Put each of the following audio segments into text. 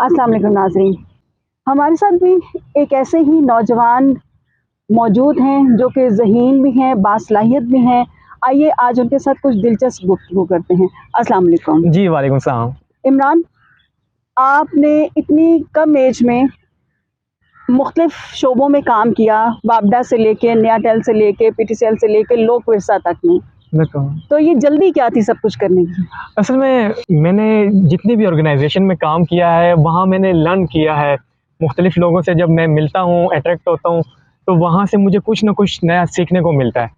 अस्सलाम वालेकुम नाज़रीन। हमारे साथ भी एक ऐसे ही नौजवान मौजूद हैं जो कि ज़हीन भी हैं, बासलाहियत भी हैं। आइए आज उनके साथ कुछ दिलचस्प गुफ्तगू करते हैं। अस्सलाम वालेकुम। जी, वालेकुम सलाम। इमरान, आपने इतनी कम एज में मुख्तलिफ़ शोबों में काम किया, वापडा से लेके, नयाटेल से लेके, पीटीसीएल से लेके लोक विरसा तक में। बिल्कुल। तो ये जल्दी क्या थी सब कुछ करने की? असल में मैंने जितनी भी ऑर्गेनाइज़ेशन में काम किया है, वहाँ मैंने लर्न किया है। मुख्तलिफ़ लोगों से जब मैं मिलता हूँ, अट्रैक्ट होता हूँ, तो वहाँ से मुझे कुछ न कुछ नया सीखने को मिलता है।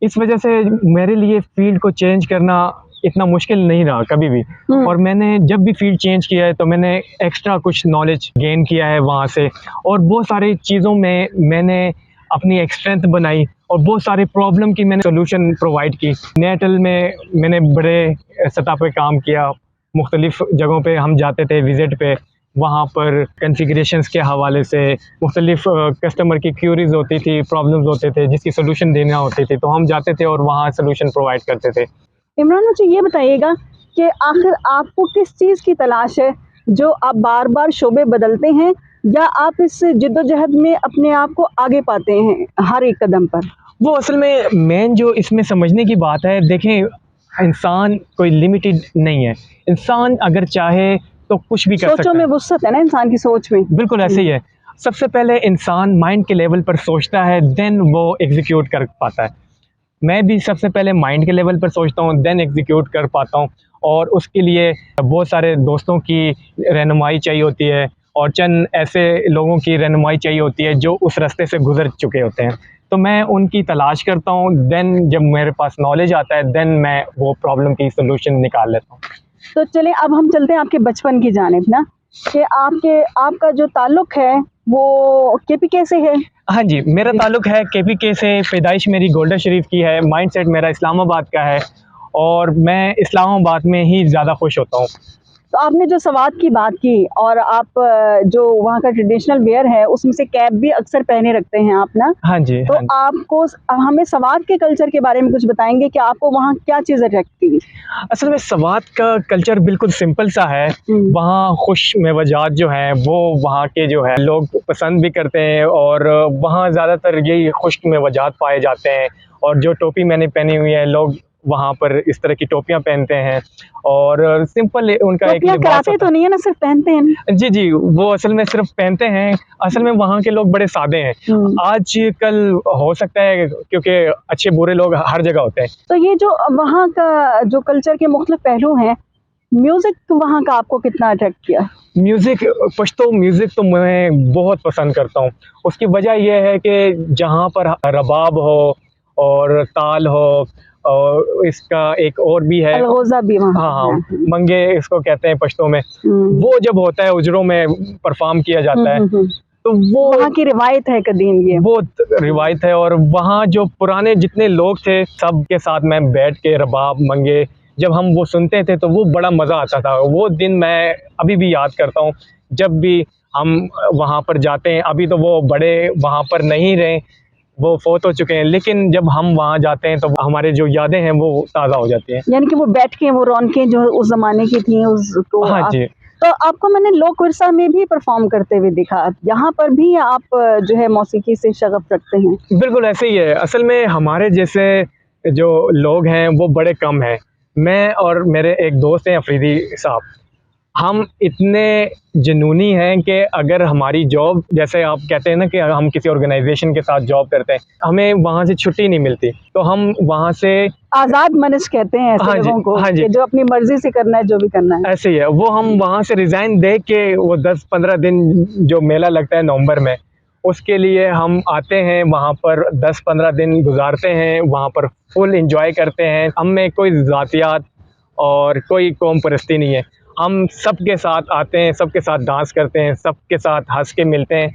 इस वजह से मेरे लिए फ़ील्ड को चेंज करना इतना मुश्किल नहीं रहा कभी भी। और मैंने जब भी फ़ील्ड चेंज किया है, तो मैंने एक्स्ट्रा कुछ नॉलेज गेन किया है वहाँ से, और बहुत सारी चीज़ों में मैंने अपनी एक स्ट्रेंथ बनाई और बहुत सारे प्रॉब्लम की मैंने सॉल्यूशन प्रोवाइड की। नयाटेल में मैंने बड़े सतह पे काम किया, मुख्तलिफ़ जगहों पे हम जाते थे विज़िट पे, वहाँ पर कॉन्फ़िगरेशंस के हवाले से मुख्तलिफ़ कस्टमर की क्यूरीज़ होती थी, प्रॉब्लम्स होते थे, जिसकी सॉल्यूशन देना होती थी, तो हम जाते थे और वहाँ सॉल्यूशन प्रोवाइड करते थे। इमरान, मुझे ये बताइएगा कि आखिर आपको किस चीज़ की तलाश है, जो आप बार-बार शोबे बदलते हैं या आप इस जिद्दोजहद में अपने आप को आगे पाते हैं हर एक कदम पर? वो असल में मेन जो इसमें समझने की बात है, देखें, इंसान कोई लिमिटेड नहीं है। इंसान अगर चाहे तो कुछ भी कर सोचों सकता में है। वुसअत है ना इंसान की सोच में। बिल्कुल ऐसे ही है। सबसे पहले इंसान माइंड के लेवल पर सोचता है, देन वो एग्ज़ीक्यूट कर पाता है। मैं भी सबसे पहले माइंड के लेवल पर सोचता हूँ, देन एग्ज़ीक्यूट कर पाता हूँ, और उसके लिए बहुत सारे दोस्तों की रहनुमाई चाहिए होती है और चंद ऐसे लोगों की रहनुमाई चाहिए होती है जो उस रास्ते से गुज़र चुके होते हैं। तो मैं उनकी तलाश करता हूँ, देन जब मेरे पास नॉलेज आता है, देन मैं वो प्रॉब्लम की सॉल्यूशन निकाल लेता हूँ। तो चलिए अब हम चलते हैं आपके बचपन की जानिब ना, कि आपका जो ताल्लुक है वो केपीके से है। हाँ जी, मेरा ताल्लुक है केपीके से, पैदाइश मेरी गोल्डन शरीफ की है, माइंडसेट मेरा इस्लामाबाद का है, और मैं इस्लामाबाद में ही ज़्यादा खुश होता हूँ। तो आपने जो सवात की बात की और आप जो वहाँ का ट्रेडिशनल वियर है उसमें से कैप भी अक्सर पहने रखते हैं आप ना, हाँ जी, तो हाँ जी। आपको हमें सवात के कल्चर के बारे में कुछ बताएंगे कि आपको वहाँ क्या चीज़ अट्रैक्ट की? असल में सवात का कल्चर बिल्कुल सिंपल सा है। वहाँ खुश मिजाज जो हैं वो वहाँ के जो है लोग पसंद भी करते हैं, और वहाँ ज़्यादातर यही खुश मिजाज पाए जाते हैं। और जो टोपी मैंने पहनी हुई है, लोग वहाँ पर इस तरह की टोपियाँ पहनते हैं, और सिंपल उनका एक टोपियाँ लिबास कराते होता तो नहीं है ना, सिर्फ पहनते हैं? है। जी, जी, वो असल में सिर्फ़ पहनते हैं। असल में वहाँ के लोग बड़े सादे हैं। आजकल हो सकता है क्योंकि अच्छे बुरे लोग हर जगह होते हैं। तो ये जो वहाँ का जो कल्चर के मुख्तलिफ पहलू हैं, म्यूज़िक वहाँ का आपको कितना अट्रैक्ट किया? म्यूज़िक, पश्तो म्यूज़िक तो मैं बहुत पसंद करता हूँ। उसकी वजह ये है कि जहाँ पर रबाब हो और ताल हो, और इसका एक और भी है। अलगोज़ा भी वहाँ हाँ, पे हाँ, है। मंगे इसको कहते हैं पश्तो में। वो जब होता है उजरों में परफ़ॉर्म किया जाता है, तो वहाँ की रिवायत है कदीम ये। वो रिवायत है। और वहाँ जो पुराने जितने लोग थे, सबके साथ मैं बैठ के रबाब, मंगे जब हम वो सुनते थे, तो वो बड़ा मज़ा आता था। वो दिन मैं अभी भी याद करता हूँ, जब भी हम वहाँ पर जाते हैं। अभी तो वो बड़े वहाँ पर नहीं रहे, वो फ़ौत हो चुके हैं, लेकिन जब हम वहाँ जाते हैं तो हमारे जो यादें हैं वो ताज़ा हो जाती हैं। यानी कि वो बैठ के वो रौनकें जो उस ज़माने की थी उसको हाँ आप, जी। तो आपको मैंने लोक विरसा में भी परफ़ॉर्म करते हुए देखा। यहाँ पर भी आप जो है मौसीकी से शगफ़ रखते हैं? बिल्कुल ऐसे ही है। असल में हमारे जैसे जो लोग हैं वो बड़े कम हैं। मैं और मेरे एक दोस्त हैं अफरीदी साहब, हम इतने जुनूनी हैं कि अगर हमारी जॉब, जैसे आप कहते हैं ना कि हम किसी ऑर्गेनाइजेशन के साथ जॉब करते हैं, हमें वहाँ से छुट्टी नहीं मिलती, तो हम वहाँ से आज़ाद मनुष्य कहते हैं ऐसे हाँ जी, लोगों को हाँ जी, कि जो अपनी मर्ज़ी से करना है, जो भी करना है। ऐसे ही है। वो हम वहाँ से रिज़ाइन दे के वो 10-15 दिन जो मेला लगता है नवंबर में, उसके लिए हम आते हैं वहाँ पर, 10-15 दिन गुज़ारते हैं वहाँ पर, फुल एन्जॉय करते हैं। हम में कोई ज़ातियात और कोई कौम परस्ती नहीं है। हम सबके साथ आते हैं, सबके साथ डांस करते हैं, सबके साथ हँस के मिलते हैं,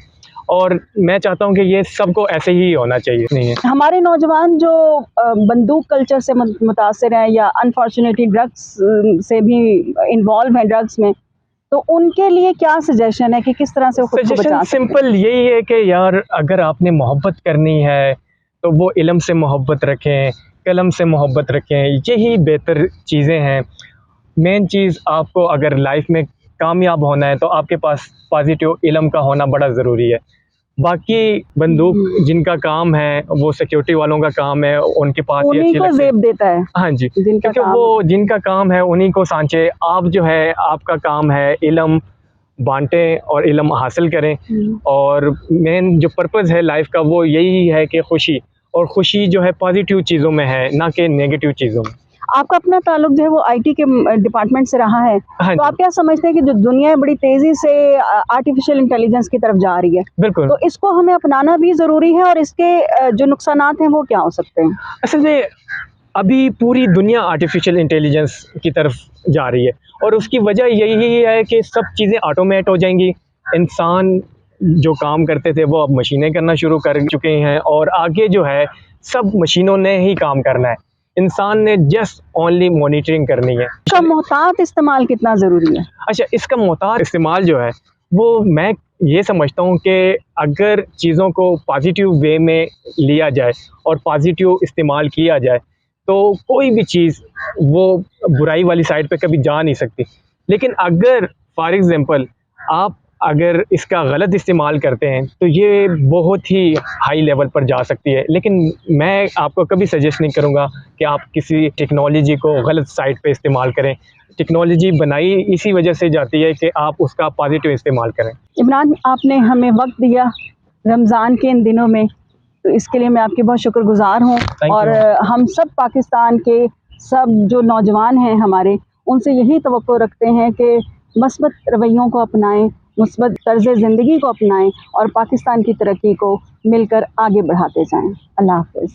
और मैं चाहता हूँ कि ये सबको ऐसे ही होना चाहिए। नहीं है। हमारे नौजवान जो बंदूक कल्चर से मुतासिर हैं या अनफॉर्चुनेटली ड्रग्स से भी इन्वॉल्व हैं ड्रग्स में, तो उनके लिए क्या सजेशन है कि किस तरह से वो खुद को सजेशन बचा सकते हैं? सिंपल यही है कि यार, अगर आपने मोहब्बत करनी है तो वो इल्म से मोहब्बत रखें, कलम से मोहब्बत रखें, यही बेहतर चीज़ें हैं। मेन चीज़ आपको अगर लाइफ में कामयाब होना है तो आपके पास पॉजिटिव इल्म का होना बड़ा ज़रूरी है। बाकी बंदूक जिनका काम है, वो सिक्योरिटी वालों का काम है, उनके पास ये उन्हीं अच्छी को लगती है। ज़ेब देता है, हाँ जी, जिनका क्योंकि काम वो जिनका काम है उन्हीं को सांचे। आप जो है, आपका काम है इल्म बाँटें और इल्म हासिल करें, और मेन जो पर्पज़ है लाइफ़ का वो यही है कि खुशी, और खुशी जो है पॉजिटिव चीज़ों में है, ना कि नेगेटिव चीज़ों में। आपका अपना ताल्लुक जो है वो आईटी के डिपार्टमेंट से रहा है, हाँ तो आप जी, क्या समझते हैं कि जो दुनिया है बड़ी तेज़ी से आर्टिफ़िशियल इंटेलिजेंस की तरफ जा रही है, बिल्कुल। तो इसको हमें अपनाना भी ज़रूरी है और इसके जो नुकसानात हैं वो क्या हो सकते हैं? असल में अभी पूरी दुनिया आर्टिफिशियल इंटेलिजेंस की तरफ जा रही है, और उसकी वजह यही है कि सब चीज़ें ऑटोमेट हो जाएंगी। इंसान जो काम करते थे वो अब मशीनें करना शुरू कर चुके हैं, और आगे जो है सब मशीनों ने ही काम करना है। इंसान ने जस्ट ओनली मॉनिटरिंग करनी है। इसका मोहतात इस्तेमाल कितना ज़रूरी है? अच्छा, इसका मोहतात इस्तेमाल जो है वो मैं ये समझता हूँ कि अगर चीज़ों को पॉजिटिव वे में लिया जाए और पॉजिटिव इस्तेमाल किया जाए, तो कोई भी चीज़ वो बुराई वाली साइड पे कभी जा नहीं सकती। लेकिन अगर फॉर एग्ज़ाम्पल आप अगर इसका गलत इस्तेमाल करते हैं तो ये बहुत ही हाई लेवल पर जा सकती है। लेकिन मैं आपको कभी सजेस्ट नहीं करूँगा कि आप किसी टेक्नोलॉजी को गलत साइड पे इस्तेमाल करें। टेक्नोलॉजी बनाई इसी वजह से जाती है कि आप उसका पॉजिटिव इस्तेमाल करें। इमरान, आपने हमें वक़्त दिया रमज़ान के इन दिनों में, तो इसके लिए मैं आपकी बहुत शुक्रगुज़ार हूँ। थैंक और यू। हम सब पाकिस्तान के सब जो नौजवान हैं हमारे, उनसे यही तवक्को रखते हैं कि मस्बत रवैयों को अपनाएँ, मुस्बत तर्ज़ ज़िंदगी को अपनाएँ और पाकिस्तान की तरक्की को मिलकर आगे बढ़ाते जाएँ। अल्लाह हाफ़िज़।